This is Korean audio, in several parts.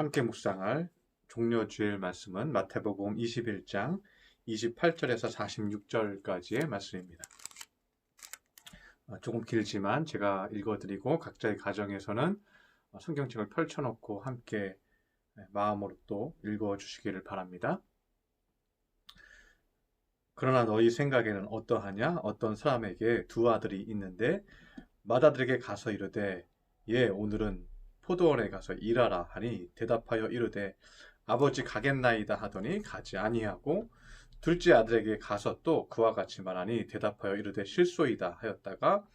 함께 묵상할 종려주일 말씀은 마태복음 21장 28절에서 46절까지의 말씀입니다. 조금 길지만 제가 읽어드리고 각자의 가정에서는 성경책을 펼쳐놓고 함께 마음으로 또 읽어주시기를 바랍니다. 그러나 너희 생각에는 어떠하냐? 어떤 사람에게 두 아들이 있는데 맏아들에게 가서 이르되 오늘은 포도원에 가서 일하라 하니 대답하여 이르되 아버지 가겠나이다 하더니 가지 아니하고 둘째 아들에게 가서 또 그와 같이 말하니 대답하여 이르되 실소이다 하였다가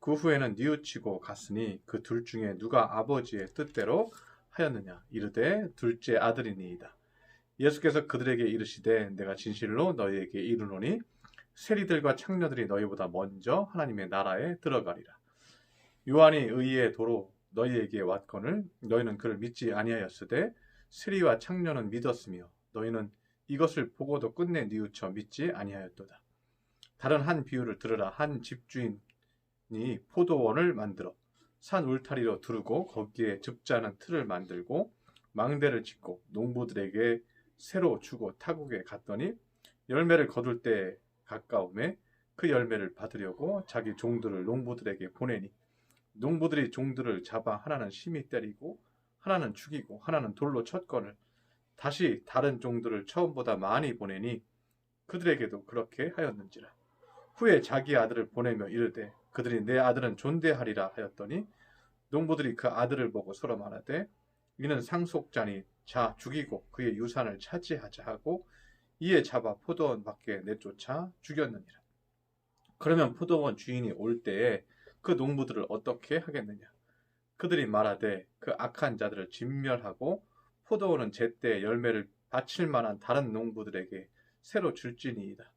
그 후에는 뉘우치고 갔으니 그 둘 중에 누가 아버지의 뜻대로 하였느냐? 이르되 둘째 아들이니이다. 예수께서 그들에게 이르시되 내가 진실로 너희에게 이르노니 세리들과 창녀들이 너희보다 먼저 하나님의 나라에 들어가리라. 요한이 의의 도로 너희에게 왔거늘 너희는 그를 믿지 아니하였으되 세리와 창녀는 믿었으며 너희는 이것을 보고도 끝내 뉘우쳐 믿지 아니하였도다. 다른 한 비유를 들으라. 한 집주인이 포도원을 만들어 산 울타리로 두르고 거기에 즙자는 틀을 만들고 망대를 짓고 농부들에게 새로 주고 타국에 갔더니 열매를 거둘 때 가까움에 그 열매를 받으려고 자기 종들을 농부들에게 보내니 농부들이 종들을 잡아 하나는 심히 때리고 하나는 죽이고 하나는 돌로 쳤거늘 다시 다른 종들을 처음보다 많이 보내니 그들에게도 그렇게 하였는지라. 후에 자기 아들을 보내며 이르되 그들이 내 아들은 존대하리라 하였더니 농부들이 그 아들을 보고 서로 말하되 이는 상속자니 자 죽이고 그의 유산을 차지하자 하고 이에 잡아 포도원 밖에 내쫓아 죽였느니라. 그러면 포도원 주인이 올 때에 그 농부들을 어떻게 하겠느냐? 그들이 말하되 그 악한 자들을 진멸하고 포도원은 제때 열매를 바칠 만한 다른 농부들에게 새로 줄지니이다.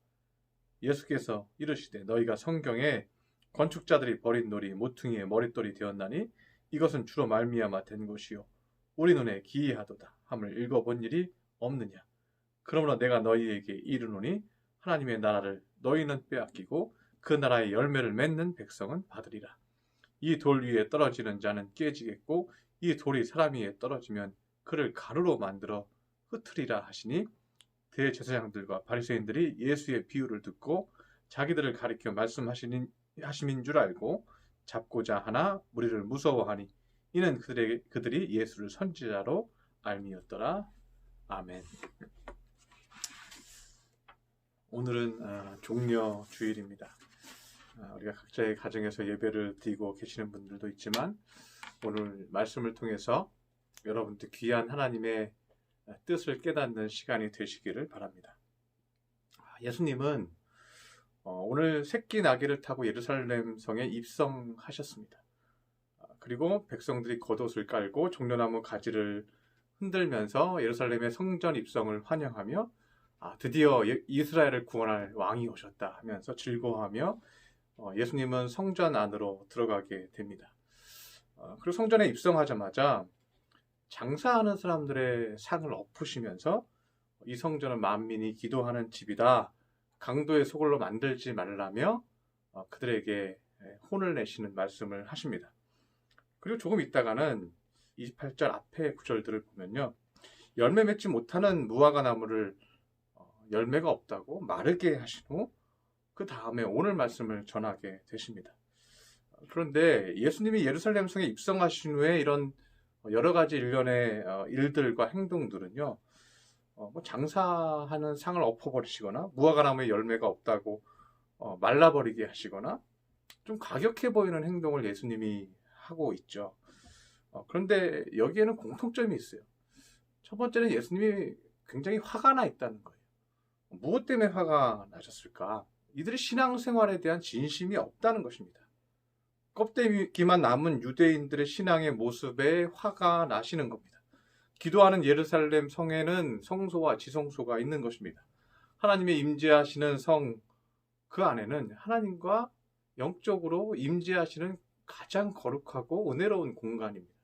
예수께서 이르시되 너희가 성경에 건축자들이 버린 돌이 모퉁이의 머릿돌이 되었나니 이것은 주로 말미암아 된 것이요 우리 눈에 기이하도다 함을 읽어본 일이 없느냐? 그러므로 내가 너희에게 이르노니 하나님의 나라를 너희는 빼앗기고 그 나라의 열매를 맺는 백성은 받으리라. 이 돌 위에 떨어지는 자는 깨지겠고 이 돌이 사람 위에 떨어지면 그를 가루로 만들어 흩으리라 하시니 대제사장들과 바리새인들이 예수의 비유를 듣고 자기들을 가리켜 말씀하심인 줄 알고 잡고자 하나 무리를 무서워하니 이는 그들이 예수를 선지자로 알미었더라. 아멘. 오늘은 종려 주일입니다. 우리가 각자의 가정에서 예배를 드리고 계시는 분들도 있지만 오늘 말씀을 통해서 여러분들 귀한 하나님의 뜻을 깨닫는 시간이 되시기를 바랍니다. 예수님은 오늘 새끼 나귀를 타고 예루살렘 성에 입성하셨습니다. 그리고 백성들이 겉옷을 깔고 종려나무 가지를 흔들면서 예루살렘의 성전 입성을 환영하며 드디어 이스라엘을 구원할 왕이 오셨다 하면서 즐거워하며 예수님은 성전 안으로 들어가게 됩니다. 그리고 성전에 입성하자마자 장사하는 사람들의 상을 엎으시면서 이 성전은 만민이 기도하는 집이다. 강도의 소굴로 만들지 말라며 그들에게 혼을 내시는 말씀을 하십니다. 그리고 조금 있다가는 28절 앞에 구절들을 보면요. 열매 맺지 못하는 무화과 나무를 열매가 없다고 마르게 하신 후 그 다음에 오늘 말씀을 전하게 되십니다. 그런데 예수님이 예루살렘 성에 입성하신 후에 이런 여러 가지 일련의 일들과 행동들은요. 장사하는 상을 엎어버리시거나 무화과 나무에 열매가 없다고 말라버리게 하시거나 좀 과격해 보이는 행동을 예수님이 하고 있죠. 그런데 여기에는 공통점이 있어요. 첫 번째는 예수님이 굉장히 화가 나 있다는 거예요. 무엇 때문에 화가 나셨을까? 이들의 신앙생활에 대한 진심이 없다는 것입니다. 껍데기만 남은 유대인들의 신앙의 모습에 화가 나시는 겁니다. 기도하는 예루살렘 성에는 성소와 지성소가 있는 것입니다. 하나님의 임재하시는 성, 그 안에는 하나님과 영적으로 임재하시는 가장 거룩하고 은혜로운 공간입니다.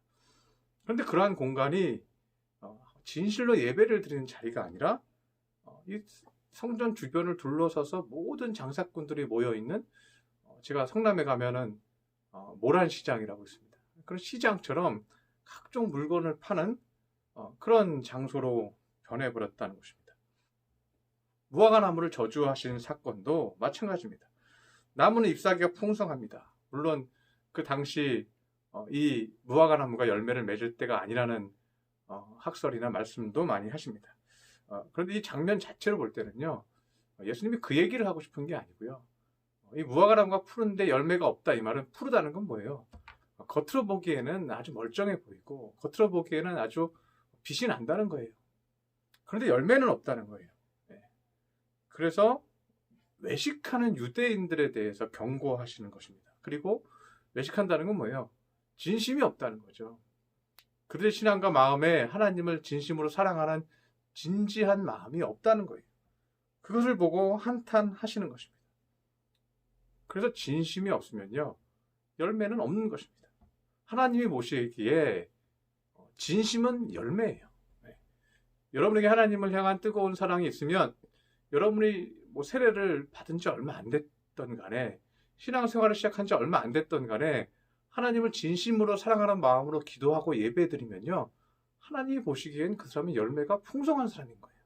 그런데 그러한 공간이 진실로 예배를 드리는 자리가 아니라 이 성전 주변을 둘러서서 모든 장사꾼들이 모여있는 제가 성남에 가면은 모란시장이라고 있습니다. 그런 시장처럼 각종 물건을 파는 그런 장소로 변해버렸다는 것입니다. 무화과나무를 저주하신 사건도 마찬가지입니다. 나무는 잎사귀가 풍성합니다. 물론 그 당시 이 무화과나무가 열매를 맺을 때가 아니라는 학설이나 말씀도 많이 하십니다. 그런데 이 장면 자체를 볼 때는요, 예수님이 그 얘기를 하고 싶은 게 아니고요. 이 무화과나무가 푸른데 열매가 없다, 이 말은 푸르다는 건 뭐예요? 겉으로 보기에는 아주 멀쩡해 보이고 겉으로 보기에는 아주 빛이 난다는 거예요. 그런데 열매는 없다는 거예요. 그래서 외식하는 유대인들에 대해서 경고하시는 것입니다. 그리고 외식한다는 건 뭐예요? 진심이 없다는 거죠. 그들의 신앙과 마음에 하나님을 진심으로 사랑하는 진지한 마음이 없다는 거예요. 그것을 보고 한탄하시는 것입니다. 그래서 진심이 없으면요, 열매는 없는 것입니다. 하나님이 보시기에 진심은 열매예요. 여러분에게 하나님을 향한 뜨거운 사랑이 있으면 여러분이 세례를 받은 지 얼마 안 됐던 간에, 신앙생활을 시작한 지 얼마 안 됐던 간에 하나님을 진심으로 사랑하는 마음으로 기도하고 예배드리면요, 하나님이 보시기엔 그 사람은 열매가 풍성한 사람인 거예요.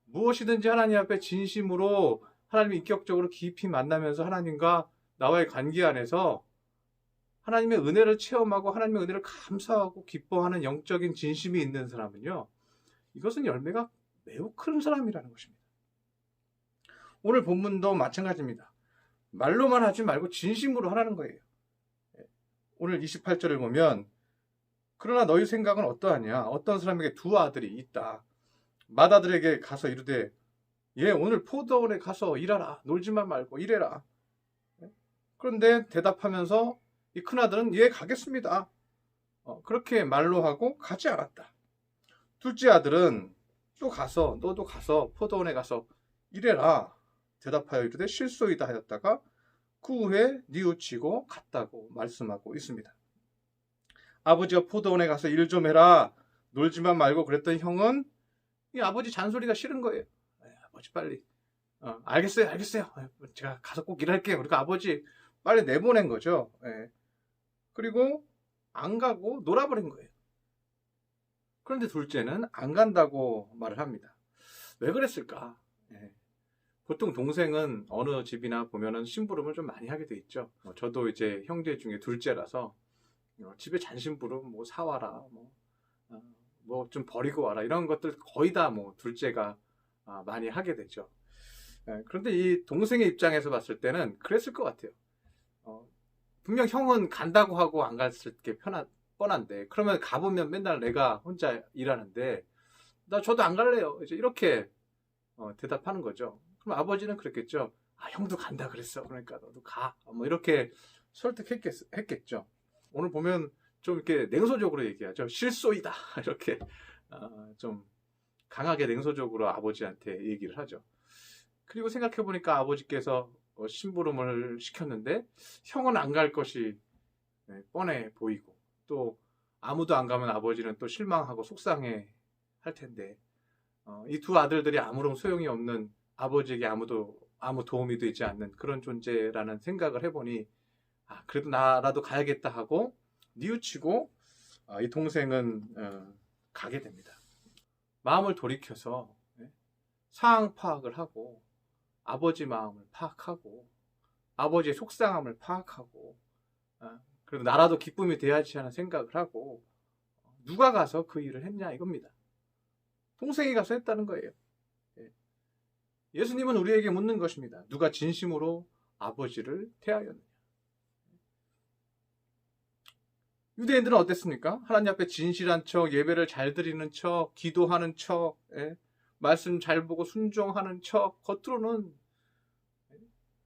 무엇이든지 하나님 앞에 진심으로 하나님을 인격적으로 깊이 만나면서 하나님과 나와의 관계 안에서 하나님의 은혜를 체험하고 하나님의 은혜를 감사하고 기뻐하는 영적인 진심이 있는 사람은요, 이것은 열매가 매우 큰 사람이라는 것입니다. 오늘 본문도 마찬가지입니다. 말로만 하지 말고 진심으로 하라는 거예요. 오늘 28절을 보면, 그러나 너희 생각은 어떠하냐? 어떤 사람에게 두 아들이 있다. 맏아들에게 가서 이르되, 얘 오늘 포도원에 가서 일하라. 놀지만 말고 일해라. 그런데 대답하면서 이 큰아들은 얘 가겠습니다. 그렇게 말로 하고 가지 않았다. 둘째 아들은 또 가서, 너도 가서 포도원에 가서 일해라. 대답하여 이르되 실소이다 하였다가 그 후에 뉘우치고 갔다고 말씀하고 있습니다. 아버지가 포도원에 가서 일 좀 해라, 놀지만 말고 그랬던 형은 이 아버지 잔소리가 싫은 거예요. 아버지 빨리 알겠어요 제가 가서 꼭 일할게요. 그러니까 아버지 빨리 내보낸 거죠. 그리고 안 가고 놀아버린 거예요. 그런데 둘째는 안 간다고 말을 합니다. 왜 그랬을까? 보통 동생은 어느 집이나 보면은 심부름을 좀 많이 하게 돼 있죠. 저도 이제 형제 중에 둘째라서 집에 잔심부름 사와라, 좀 버리고 와라, 이런 것들 거의 다 둘째가 많이 하게 되죠. 그런데 이 동생의 입장에서 봤을 때는 그랬을 것 같아요. 분명 형은 간다고 하고 안 갔을 게 뻔한데, 그러면 가보면 맨날 내가 혼자 일하는데 저도 안 갈래요, 이제 이렇게 대답하는 거죠. 그럼 아버지는 그랬겠죠. 형도 간다 그랬어, 그러니까 너도 가, 이렇게 설득했겠죠. 오늘 보면 좀 이렇게 냉소적으로 얘기하죠. 실소이다, 이렇게 좀 강하게 냉소적으로 아버지한테 얘기를 하죠. 그리고 생각해보니까 아버지께서 심부름을 시켰는데 형은 안 갈 것이 뻔해 보이고, 또 아무도 안 가면 아버지는 또 실망하고 속상해 할 텐데, 이 두 아들들이 아무런 소용이 없는, 아버지에게 아무 도움이 되지 않는 그런 존재라는 생각을 해보니, 그래도 나라도 가야겠다 하고 뉘우치고 이 동생은 가게 됩니다. 마음을 돌이켜서 상황 파악을 하고, 아버지 마음을 파악하고, 아버지의 속상함을 파악하고, 그래도 나라도 기쁨이 돼야지 하는 생각을 하고, 누가 가서 그 일을 했냐 이겁니다. 동생이 가서 했다는 거예요. 예수님은 우리에게 묻는 것입니다. 누가 진심으로 아버지를 대하였느냐? 유대인들은 어땠습니까? 하나님 앞에 진실한 척, 예배를 잘 드리는 척, 기도하는 척, 말씀 잘 보고 순종하는 척, 겉으로는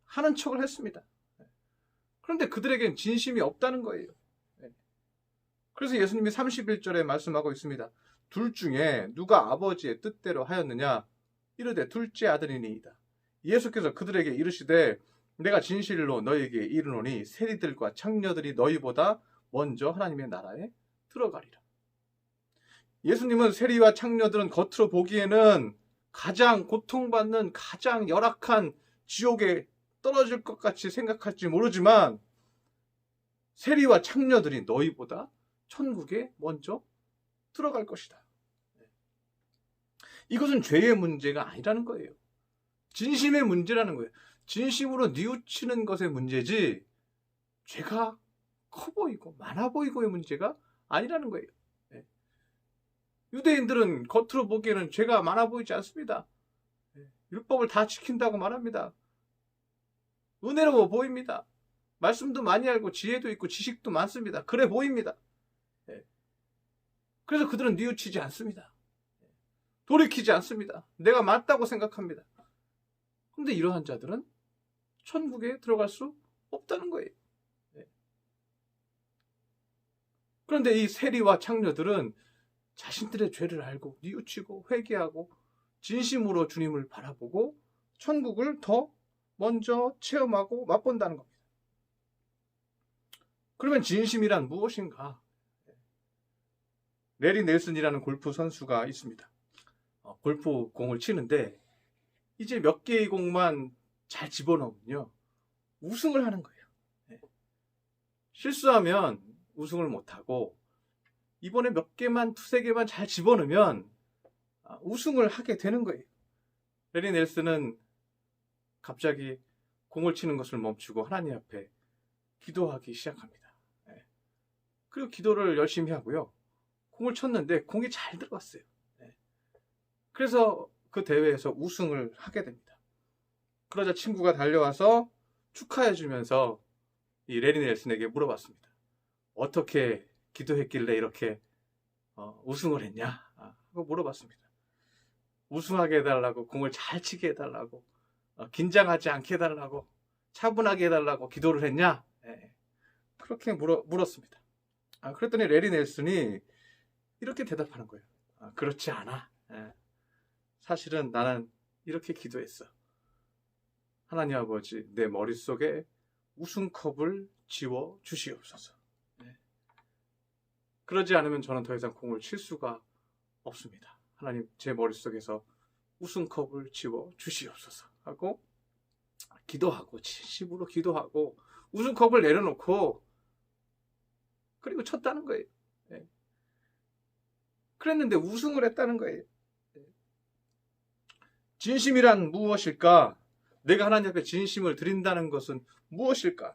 하는 척을 했습니다. 그런데 그들에겐 진심이 없다는 거예요. 그래서 예수님이 31절에 말씀하고 있습니다. 둘 중에 누가 아버지의 뜻대로 하였느냐? 이르되 둘째 아들이니이다. 예수께서 그들에게 이르시되 내가 진실로 너희에게 이르노니 세리들과 창녀들이 너희보다 먼저 하나님의 나라에 들어가리라. 예수님은 세리와 창녀들은 겉으로 보기에는 가장 고통받는, 가장 열악한 지옥에 떨어질 것 같이 생각할지 모르지만 세리와 창녀들이 너희보다 천국에 먼저 들어갈 것이다. 이것은 죄의 문제가 아니라는 거예요. 진심의 문제라는 거예요. 진심으로 뉘우치는 것의 문제지 죄가 커 보이고 많아 보이고의 문제가 아니라는 거예요. 유대인들은 겉으로 보기에는 죄가 많아 보이지 않습니다. 율법을 다 지킨다고 말합니다. 은혜로워 보입니다. 말씀도 많이 알고 지혜도 있고 지식도 많습니다. 그래 보입니다. 그래서 그들은 뉘우치지 않습니다. 돌이키지 않습니다. 내가 맞다고 생각합니다. 그런데 이러한 자들은 천국에 들어갈 수 없다는 거예요. 그런데 이 세리와 창녀들은 자신들의 죄를 알고 뉘우치고 회개하고 진심으로 주님을 바라보고 천국을 더 먼저 체험하고 맛본다는 겁니다. 그러면 진심이란 무엇인가? 레리 넬슨이라는 골프 선수가 있습니다. 골프 공을 치는데 이제 몇 개의 공만 잘 집어넣으면요 우승을 하는 거예요. 실수하면 우승을 못하고 이번에 몇 개만 두세 개만 잘 집어넣으면 우승을 하게 되는 거예요. 레리 넬슨은 갑자기 공을 치는 것을 멈추고 하나님 앞에 기도하기 시작합니다. 그리고 기도를 열심히 하고요. 공을 쳤는데 공이 잘 들어갔어요. 그래서 그 대회에서 우승을 하게 됩니다. 그러자 친구가 달려와서 축하해주면서 이 레리 넬슨에게 물어봤습니다. 어떻게 기도했길래 이렇게 우승을 했냐? 하고 물어봤습니다. 우승하게 해달라고, 공을 잘 치게 해달라고, 긴장하지 않게 해달라고, 차분하게 해달라고 기도를 했냐? 그렇게 물었습니다. 그랬더니 레리 넬슨이 이렇게 대답하는 거예요. 그렇지 않아. 사실은 나는 이렇게 기도했어. 하나님 아버지, 내 머릿속에 우승컵을 지워 주시옵소서. 그러지 않으면 저는 더 이상 공을 칠 수가 없습니다. 하나님, 제 머릿속에서 우승컵을 지워 주시옵소서 하고 기도하고 진심으로 기도하고 우승컵을 내려놓고 그리고 쳤다는 거예요. 그랬는데 우승을 했다는 거예요. 진심이란 무엇일까? 내가 하나님 앞에 진심을 드린다는 것은 무엇일까?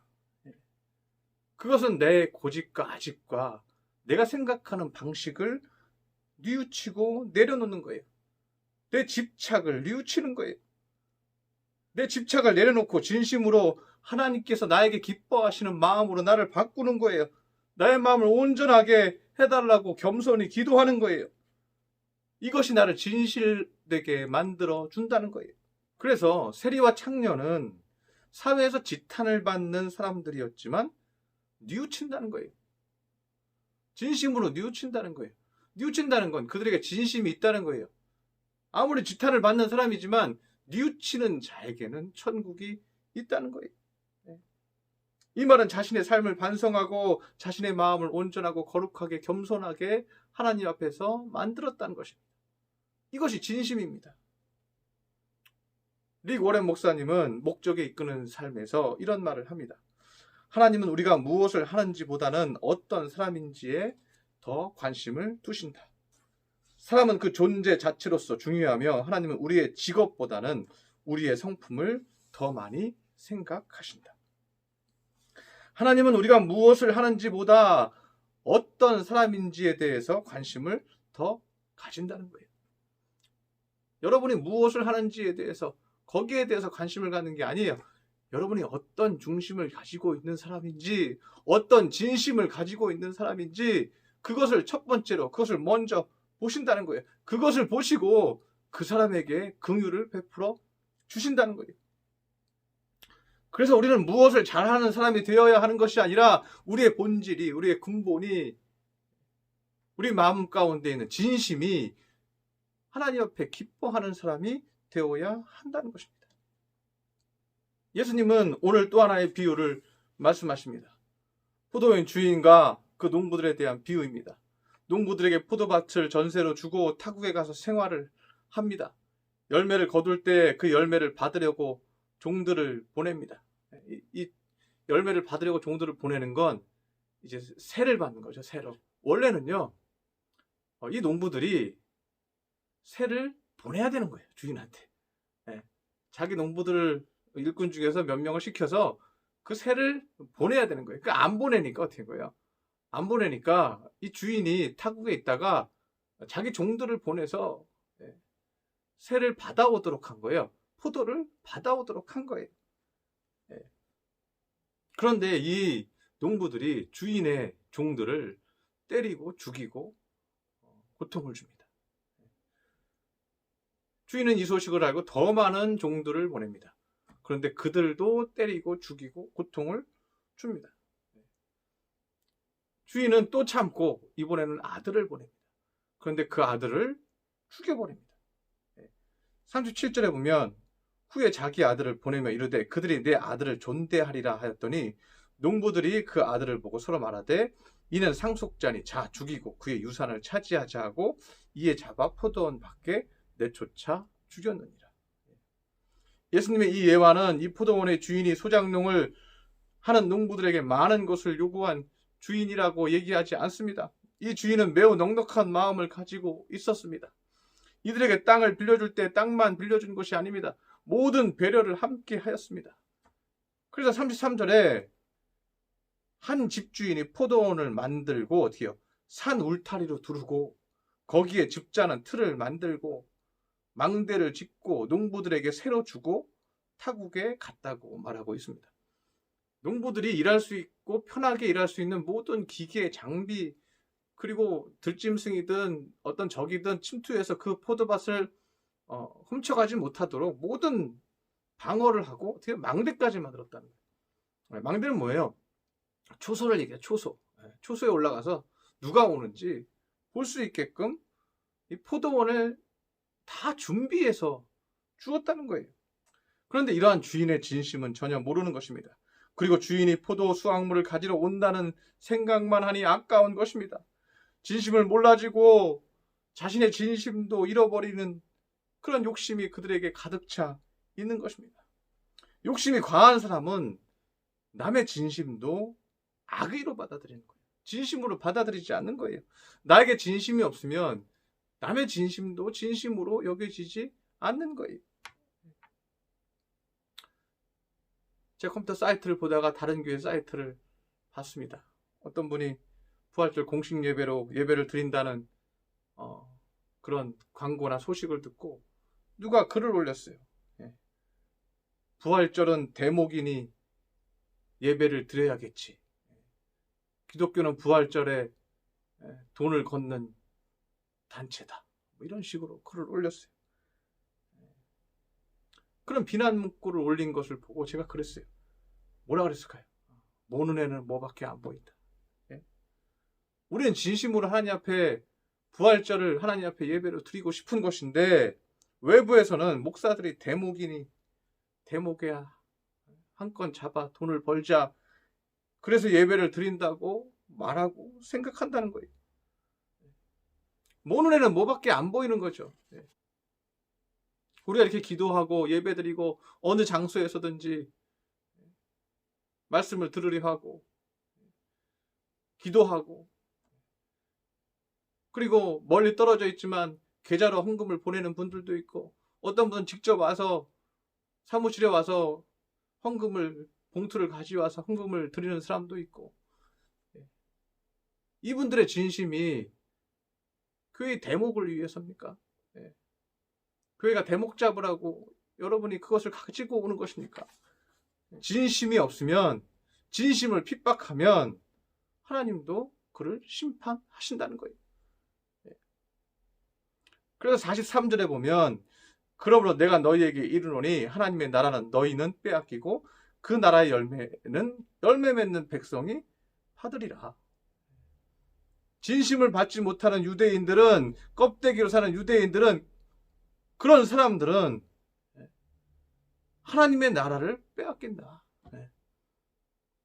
그것은 내 고집과 아집과 내가 생각하는 방식을 뉘우치고 내려놓는 거예요. 내 집착을 뉘우치는 거예요. 내 집착을 내려놓고 진심으로 하나님께서 나에게 기뻐하시는 마음으로 나를 바꾸는 거예요. 나의 마음을 온전하게 해달라고 겸손히 기도하는 거예요. 이것이 나를 진실되게 만들어 준다는 거예요. 그래서 세리와 창녀는 사회에서 지탄을 받는 사람들이었지만 뉘우친다는 거예요. 진심으로 뉘우친다는 거예요. 뉘우친다는 건 그들에게 진심이 있다는 거예요. 아무리 지탄을 받는 사람이지만 뉘우치는 자에게는 천국이 있다는 거예요. 이 말은 자신의 삶을 반성하고 자신의 마음을 온전하고 거룩하게 겸손하게 하나님 앞에서 만들었다는 것입니다. 이것이 진심입니다. 릭 워렌 목사님은 목적에 이끄는 삶에서 이런 말을 합니다. 하나님은 우리가 무엇을 하는지보다는 어떤 사람인지에 더 관심을 두신다. 사람은 그 존재 자체로서 중요하며 하나님은 우리의 직업보다는 우리의 성품을 더 많이 생각하신다. 하나님은 우리가 무엇을 하는지보다 어떤 사람인지에 대해서 관심을 더 가진다는 거예요. 여러분이 무엇을 하는지에 대해서 거기에 대해서 관심을 갖는 게 아니에요. 여러분이 어떤 중심을 가지고 있는 사람인지 어떤 진심을 가지고 있는 사람인지 그것을 첫 번째로 그것을 먼저 보신다는 거예요. 그것을 보시고 그 사람에게 긍휼을 베풀어 주신다는 거예요. 그래서 우리는 무엇을 잘하는 사람이 되어야 하는 것이 아니라 우리의 본질이, 우리의 근본이, 우리 마음 가운데 있는 진심이 하나님 앞에 기뻐하는 사람이 되어야 한다는 것입니다. 예수님은 오늘 또 하나의 비유를 말씀하십니다. 포도園주인과 그 농부들에 대한 비유입니다. 농부들에게 포도밭을 전세로 주고 타국에 가서 생활을 합니다. 열매를 거둘 때 그 열매를 받으려고 종들을 보냅니다. 이 열매를 받으려고 종들을 보내는 건 이제 세를 받는 거죠. 세로. 원래는요, 이 농부들이 새를 보내야 되는 거예요. 주인한테. 예. 자기 농부들 일꾼 중에서 몇 명을 시켜서 그 새를 보내야 되는 거예요. 그러니까 안 보내니까 어떻게 된 거예요? 안 보내니까 이 주인이 타국에 있다가 자기 종들을 보내서 새를 받아오도록 한 거예요. 포도를 받아오도록 한 거예요. 그런데 이 농부들이 주인의 종들을 때리고 죽이고 고통을 줍니다. 주인은 이 소식을 알고 더 많은 종들을 보냅니다. 그런데 그들도 때리고 죽이고 고통을 줍니다. 주인은 또 참고 이번에는 아들을 보냅니다. 그런데 그 아들을 죽여버립니다. 37절에 보면 후에 자기 아들을 보내며 이르되 그들이 내 아들을 존대하리라 하였더니 농부들이 그 아들을 보고 서로 말하되 이는 상속자니 자 죽이고 그의 유산을 차지하자 하고 이에 잡아 포도원 밖에 내쫓아 죽였느니라. 예수님의 이 예화는 이 포도원의 주인이 소작농을 하는 농부들에게 많은 것을 요구한 주인이라고 얘기하지 않습니다. 이 주인은 매우 넉넉한 마음을 가지고 있었습니다. 이들에게 땅을 빌려줄 때 땅만 빌려준 것이 아닙니다. 모든 배려를 함께 하였습니다. 그래서 33절에 한 집주인이 포도원을 만들고 어떻게요? 산 울타리로 두르고 거기에 즙자는 틀을 만들고 망대를 짓고 농부들에게 새로 주고 타국에 갔다고 말하고 있습니다. 농부들이 일할 수 있고 편하게 일할 수 있는 모든 기계, 장비, 그리고 들짐승이든 어떤 적이든 침투해서 그 포도밭을 훔쳐가지 못하도록 모든 방어를 하고 어떻게 망대까지 만들었다는 거예요. 망대는 뭐예요? 초소를 얘기해요. 초소. 초소에 올라가서 누가 오는지 볼 수 있게끔 이 포도원을 다 준비해서 주었다는 거예요. 그런데 이러한 주인의 진심은 전혀 모르는 것입니다. 그리고 주인이 포도 수확물을 가지러 온다는 생각만 하니 아까운 것입니다. 진심을 몰라주고 자신의 진심도 잃어버리는 그런 욕심이 그들에게 가득 차 있는 것입니다. 욕심이 과한 사람은 남의 진심도 악의로 받아들이는 거예요. 진심으로 받아들이지 않는 거예요. 나에게 진심이 없으면 남의 진심도 진심으로 여겨지지 않는 거예요. 제 컴퓨터 사이트를 보다가 다른 교회 사이트를 봤습니다. 어떤 분이 부활절 공식 예배로 예배를 드린다는 그런 광고나 소식을 듣고 누가 글을 올렸어요. 부활절은 대목이니 예배를 드려야겠지. 기독교는 부활절에 돈을 걷는 단체다. 뭐 이런 식으로 글을 올렸어요. 그런 비난 문구를 올린 것을 보고 제가 그랬어요. 뭐라 그랬을까요? 모 눈에는 뭐밖에 안 보인다. 우리는 진심으로 하나님 앞에 부활절을 하나님 앞에 예배로 드리고 싶은 것인데 외부에서는 목사들이 대목이니 대목이야 한 건 잡아 돈을 벌자 그래서 예배를 드린다고 말하고 생각한다는 거예요. 모 눈에는 뭐밖에 안 보이는 거죠. 우리가 이렇게 기도하고 예배드리고 어느 장소에서든지 말씀을 들으려 하고 기도하고 그리고 멀리 떨어져 있지만 계좌로 헌금을 보내는 분들도 있고 어떤 분은 직접 와서 사무실에 와서 헌금을 봉투를 가져와서 헌금을 드리는 사람도 있고 이분들의 진심이 교회의 대목을 위해서입니까? 교회가 대목 잡으라고 여러분이 그것을 가지고 오는 것입니까? 진심이 없으면 진심을 핍박하면 하나님도 그를 심판하신다는 거예요. 그래서 43절에 보면 그러므로 내가 너희에게 이르노니 하나님의 나라는 너희는 빼앗기고 그 나라의 열매는 열매 맺는 백성이 받으리라. 진심을 받지 못하는 유대인들은 껍데기로 사는 유대인들은 그런 사람들은 하나님의 나라를 빼앗긴다.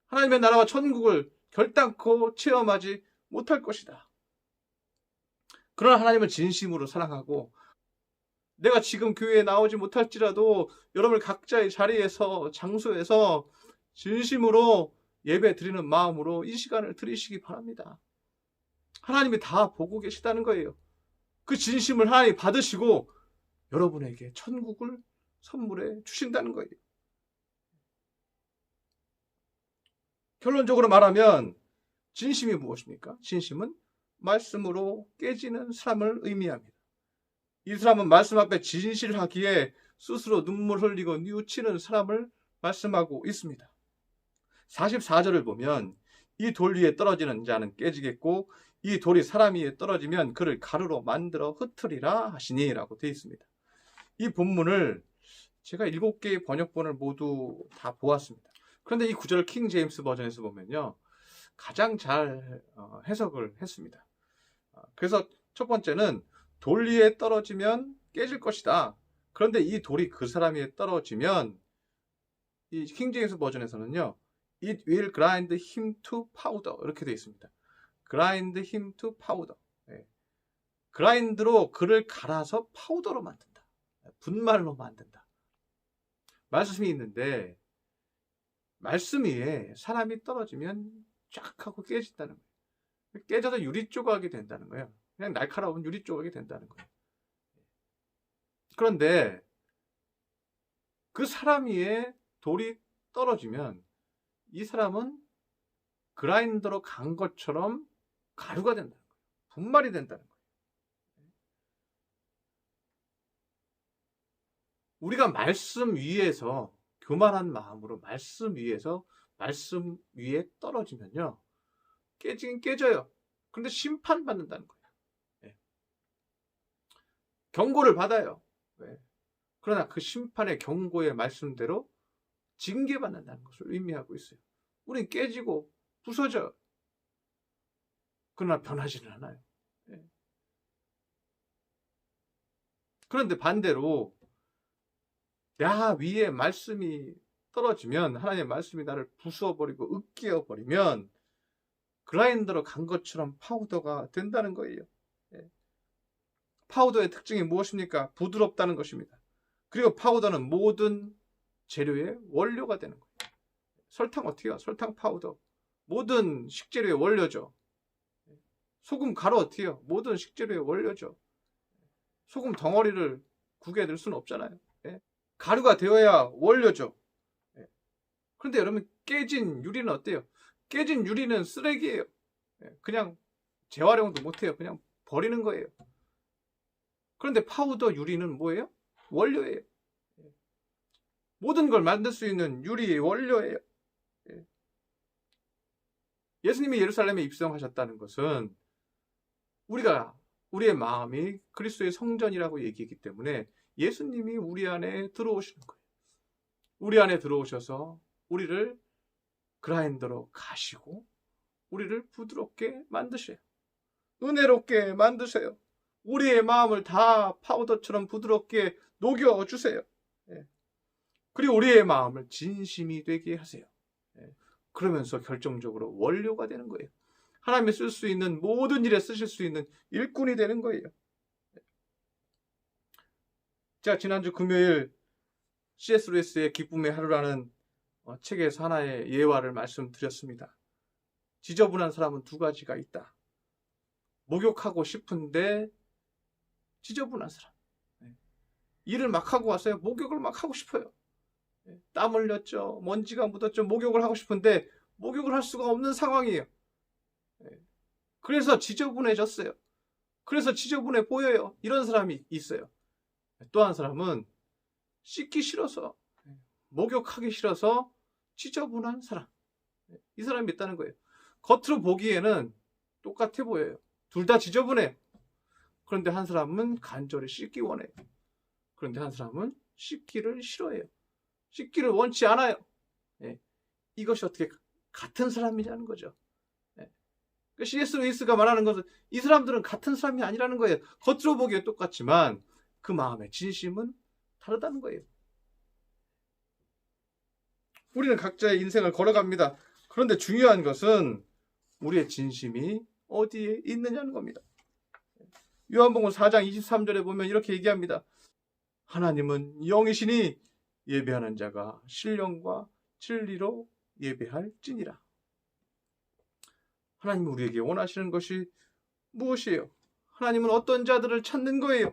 하나님의 나라와 천국을 결단코 체험하지 못할 것이다. 그러나 하나님을 진심으로 사랑하고 내가 지금 교회에 나오지 못할지라도 여러분 각자의 자리에서 장소에서 진심으로 예배 드리는 마음으로 이 시간을 드리시기 바랍니다. 하나님이 다 보고 계시다는 거예요. 그 진심을 하나님 받으시고 여러분에게 천국을 선물해 주신다는 거예요. 결론적으로 말하면 진심이 무엇입니까? 진심은 말씀으로 깨지는 사람을 의미합니다. 이 사람은 말씀 앞에 진실하기에 스스로 눈물 흘리고 뉘우치는 사람을 말씀하고 있습니다. 44절을 보면 이 돌 위에 떨어지는 자는 깨지겠고 이 돌이 사람 위에 떨어지면 그를 가루로 만들어 흩으리라 하시니 라고 되어 있습니다. 이 본문을 제가 7개의 번역본을 모두 다 보았습니다. 그런데 이 구절을 킹 제임스 버전에서 보면요, 가장 잘 해석을 했습니다. 그래서 첫 번째는 돌 위에 떨어지면 깨질 것이다. 그런데 이 돌이 그 사람 위에 떨어지면 이 킹 제임스 버전에서는요, It will grind him to powder 이렇게 되어 있습니다. grind him to powder. 네. 그라인드로 그를 갈아서 파우더로 만든다. 분말로 만든다. 말씀이 있는데 말씀 위에 사람이 떨어지면 쫙 하고 깨진다는 거예요. 깨져서 유리 조각이 된다는 거예요. 그냥 날카로운 유리 조각이 된다는 거예요. 그런데 그 사람 위에 돌이 떨어지면 이 사람은 그라인더로 간 것처럼 가루가 된다는 거예요. 분말이 된다는 거예요. 우리가 말씀 위에서 교만한 마음으로 말씀 위에서 말씀 위에 떨어지면요, 깨지긴 깨져요. 그런데 심판받는다는 거예요. 네. 경고를 받아요. 네. 그러나 그 심판의 경고의 말씀대로 징계받는다는 것을 의미하고 있어요. 우린 깨지고 부서져요. 그러나 변하지는 않아요. 네. 그런데 반대로 야 위에 말씀이 떨어지면, 하나님의 말씀이 나를 부수어버리고 으깨어버리면 그라인더로 간 것처럼 파우더가 된다는 거예요. 예. 파우더의 특징이 무엇입니까? 부드럽다는 것입니다. 그리고 파우더는 모든 재료의 원료가 되는 거예요. 설탕 어떻게 해요? 설탕 파우더. 모든 식재료의 원료죠. 소금 가루 어떻게 해요? 모든 식재료의 원료죠. 소금 덩어리를 국에 넣을 수는 없잖아요. 예. 가루가 되어야 원료죠. 예. 그런데 여러분, 깨진 유리는 어때요? 깨진 유리는 쓰레기예요. 예. 그냥 재활용도 못해요. 그냥 버리는 거예요. 그런데 파우더 유리는 뭐예요? 원료예요. 예. 모든 걸 만들 수 있는 유리의 원료예요. 예. 예수님이 예루살렘에 입성하셨다는 것은 우리의 마음이 그리스도의 성전이라고 얘기했기 때문에 예수님이 우리 안에 들어오시는 거예요. 우리 안에 들어오셔서 우리를 그라인더로 가시고 우리를 부드럽게 만드세요. 은혜롭게 만드세요. 우리의 마음을 다 파우더처럼 부드럽게 녹여주세요. 그리고 우리의 마음을 진심이 되게 하세요. 그러면서 결정적으로 원료가 되는 거예요. 하나님이 쓸 수 있는 모든 일에 쓰실 수 있는 일꾼이 되는 거예요. 제가 지난주 금요일 C.S. 루이스의 기쁨의 하루라는 책에서 하나의 예화를 말씀드렸습니다. 지저분한 사람은 두 가지가 있다. 목욕하고 싶은데 지저분한 사람. 일을 막 하고 왔어요. 목욕을 막 하고 싶어요. 땀 흘렸죠. 먼지가 묻었죠. 목욕을 하고 싶은데 목욕을 할 수가 없는 상황이에요. 그래서 지저분해졌어요. 그래서 지저분해 보여요. 이런 사람이 있어요. 또 한 사람은 씻기 싫어서, 목욕하기 싫어서 지저분한 사람. 이 사람이 있다는 거예요. 겉으로 보기에는 똑같아 보여요. 둘 다 지저분해요. 그런데 한 사람은 간절히 씻기 원해요. 그런데 한 사람은 씻기를 싫어해요. 씻기를 원치 않아요. 이것이 어떻게 같은 사람이냐는 거죠. C.S. 루이스가 말하는 것은 이 사람들은 같은 사람이 아니라는 거예요. 겉으로 보기에 똑같지만 그 마음의 진심은 다르다는 거예요. 우리는 각자의 인생을 걸어갑니다. 그런데 중요한 것은 우리의 진심이 어디에 있느냐는 겁니다. 요한복음 4장 23절에 보면 이렇게 얘기합니다. 하나님은 영이시니 예배하는 자가 신령과 진리로 예배할지니라. 하나님이 우리에게 원하시는 것이 무엇이에요? 하나님은 어떤 자들을 찾는 거예요?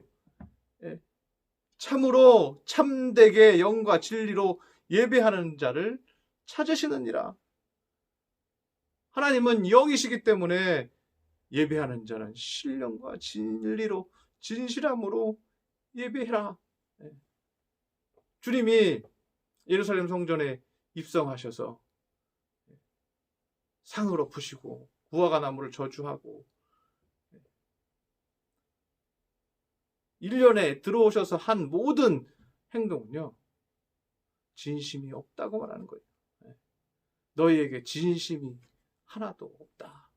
예. 참으로 참되게 영과 진리로 예배하는 자를 찾으시느니라. 하나님은 영이시기 때문에 예배하는 자는 신령과 진리로 진실함으로 예배해라. 예. 주님이 예루살렘 성전에 입성하셔서 상을 엎으시고 무화과 나무를 저주하고 1년에 들어오셔서 한 모든 행동은요, 진심이 없다고 말하는 거예요. 너희에게 진심이 하나도 없다.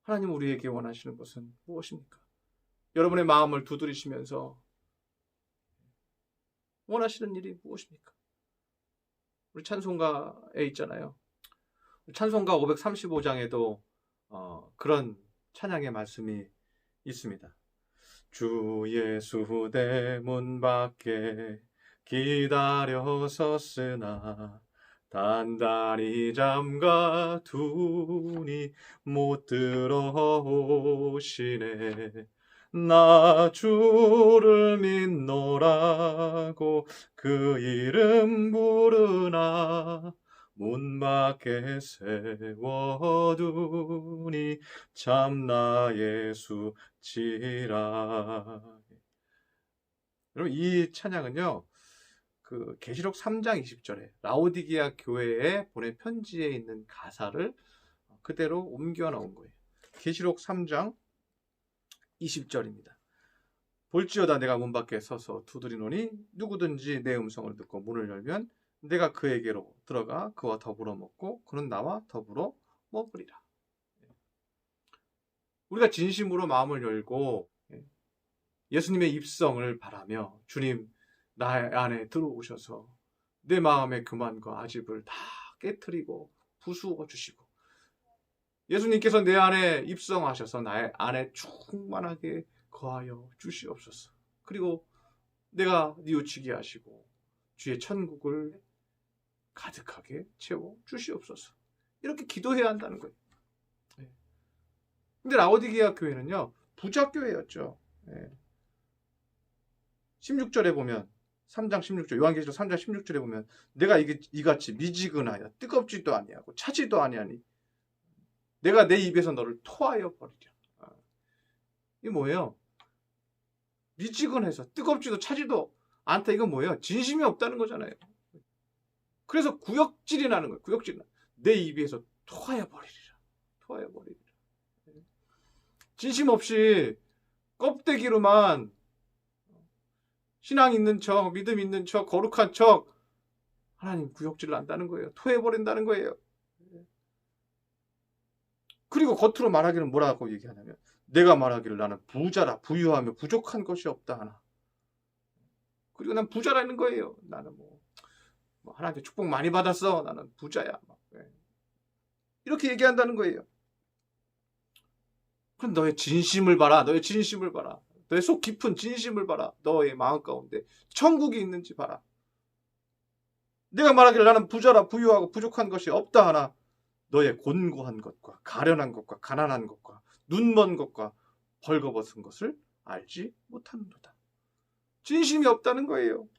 하나님 우리에게 원하시는 것은 무엇입니까? 여러분의 마음을 두드리시면서 원하시는 일이 무엇입니까? 우리 찬송가에 있잖아요. 찬송가 535장에도 그런 찬양의 말씀이 있습니다. 주 예수 대문 밖에 기다려 섰으나 단단히 잠가 두니 못 들어오시네. 나 주를 믿노라고 그 이름 부르나 문 밖에 세워두니 참나 예수 지라. 여러분 이 찬양은요, 그 계시록 3장 20절에 라오디게아 교회에 보낸 편지에 있는 가사를 그대로 옮겨 나온 거예요. 계시록 3장 20절입니다. 볼지어다 내가 문 밖에 서서 두드리노니 누구든지 내 음성을 듣고 문을 열면 내가 그에게로 들어가 그와 더불어 먹고 그는 나와 더불어 먹으리라. 우리가 진심으로 마음을 열고 예수님의 입성을 바라며 주님 나 안에 들어오셔서 내 마음의 교만과 아집을 다 깨트리고 부수어 주시고 예수님께서 내 안에 입성하셔서 나의 안에 충만하게 거하여 주시옵소서. 그리고 내가 뉘우치게 하시고 주의 천국을 가득하게 채워 주시옵소서. 이렇게 기도해야 한다는 거예요. 근데 라오디게아 교회는요, 부자 교회였죠. 16절에 보면 3장 16절 요한계시록 3장 16절에 보면 내가 이같이 미지근하여 뜨겁지도 아니하고 차지도 아니하니 내가 내 입에서 너를 토하여 버리랴. 이게 뭐예요? 미지근해서 뜨겁지도 차지도 않다. 이건 뭐예요? 진심이 없다는 거잖아요. 그래서 구역질이 나는 거예요. 구역질. 내 입에서 토하여 버리리라. 토하여 버리리라. 진심 없이 껍데기로만 신앙 있는 척, 믿음 있는 척, 거룩한 척 하나님 구역질을 한다는 거예요. 토해버린다는 거예요. 그리고 겉으로 말하기는 뭐라고 얘기하냐면 내가 말하기를 나는 부자라 부유하며 부족한 것이 없다 하나. 그리고 난 부자라는 거예요. 나는 뭐 하나님께 축복 많이 받았어. 나는 부자야. 이렇게 얘기한다는 거예요. 그럼 너의 진심을 봐라. 너의 진심을 봐라. 너의 속 깊은 진심을 봐라. 너의 마음 가운데 천국이 있는지 봐라. 내가 말하기를 나는 부자라 부유하고 부족한 것이 없다 하나. 너의 곤고한 것과 가련한 것과 가난한 것과 눈먼 것과 벌거벗은 것을 알지 못하는도다. 진심이 없다는 거예요.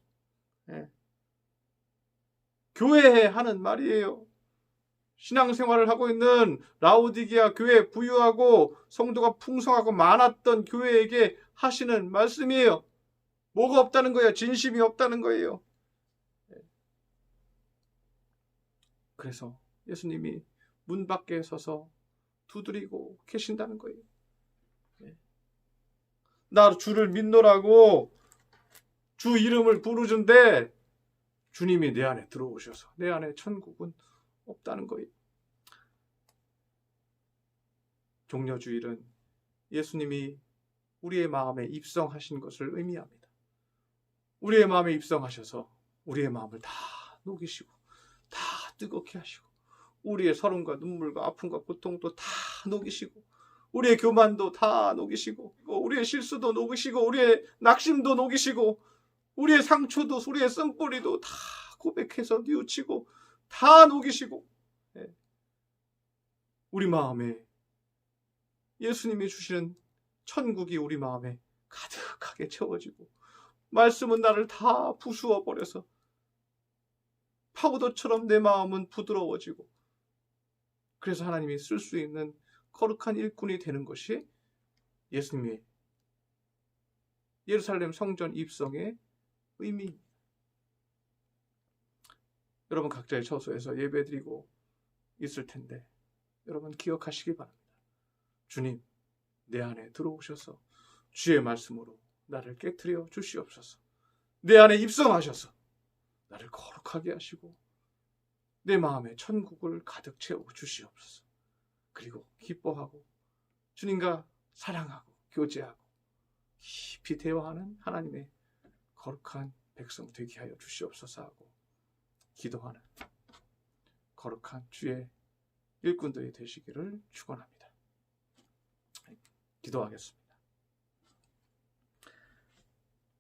교회에 하는 말이에요. 신앙생활을 하고 있는 라오디게아 교회 부유하고 성도가 풍성하고 많았던 교회에게 하시는 말씀이에요. 뭐가 없다는 거예요? 진심이 없다는 거예요. 그래서 예수님이 문 밖에 서서 두드리고 계신다는 거예요. 나 주를 믿노라고 주 이름을 부르는데 주님이 내 안에 들어오셔서 내 안에 천국은 없다는 거예요. 종려주일은 예수님이 우리의 마음에 입성하신 것을 의미합니다. 우리의 마음에 입성하셔서 우리의 마음을 다 녹이시고 다 뜨겁게 하시고 우리의 서름과 눈물과 아픔과 고통도 다 녹이시고 우리의 교만도 다 녹이시고 우리의 실수도 녹이시고 우리의 낙심도 녹이시고 우리의 상처도 우리의 쓴뿌리도 다 고백해서 뉘우치고 다 녹이시고 우리 마음에 예수님이 주시는 천국이 우리 마음에 가득하게 채워지고 말씀은 나를 다 부수어 버려서 파우더처럼 내 마음은 부드러워지고 그래서 하나님이 쓸 수 있는 거룩한 일꾼이 되는 것이 예수님의 예루살렘 성전 입성의 의미입니다. 여러분 각자의 처소에서 예배드리고 있을 텐데 여러분 기억하시기 바랍니다. 주님, 내 안에 들어오셔서 주의 말씀으로 나를 깨트려 주시옵소서. 내 안에 입성하셔서 나를 거룩하게 하시고 내 마음에 천국을 가득 채워 주시옵소서. 그리고 기뻐하고 주님과 사랑하고 교제하고 깊이 대화하는 하나님의 거룩한 백성 되게 하여 주시옵소서 하고 기도하는 거룩한 주의 일꾼들이 되시기를 축원합니다. 기도하겠습니다.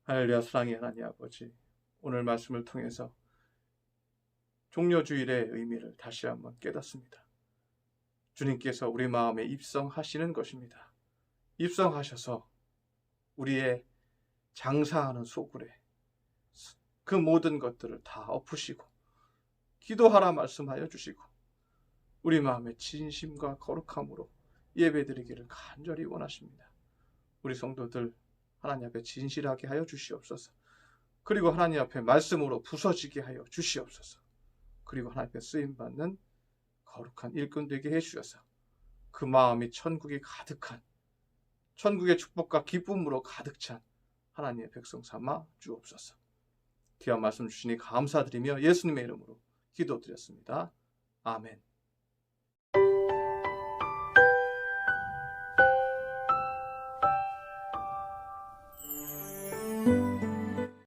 할렐루야. 사랑의 하나님 아버지, 오늘 말씀을 통해서 종려주일의 의미를 다시 한번 깨닫습니다. 주님께서 우리 마음에 입성하시는 것입니다. 입성하셔서 우리의 장사하는 소굴에 그 모든 것들을 다 엎으시고 기도하라 말씀하여 주시고 우리 마음의 진심과 거룩함으로 예배드리기를 간절히 원하십니다. 우리 성도들 하나님 앞에 진실하게 하여 주시옵소서. 그리고 하나님 앞에 말씀으로 부서지게 하여 주시옵소서. 그리고 하나님 앞에 쓰임받는 거룩한 일꾼 되게 해주셔서 그 마음이 천국이 가득한 천국의 축복과 기쁨으로 가득 찬 하나님의 백성 삼아 주옵소서. 귀한 말씀 주시니 감사드리며 예수님의 이름으로 기도드렸습니다. 아멘.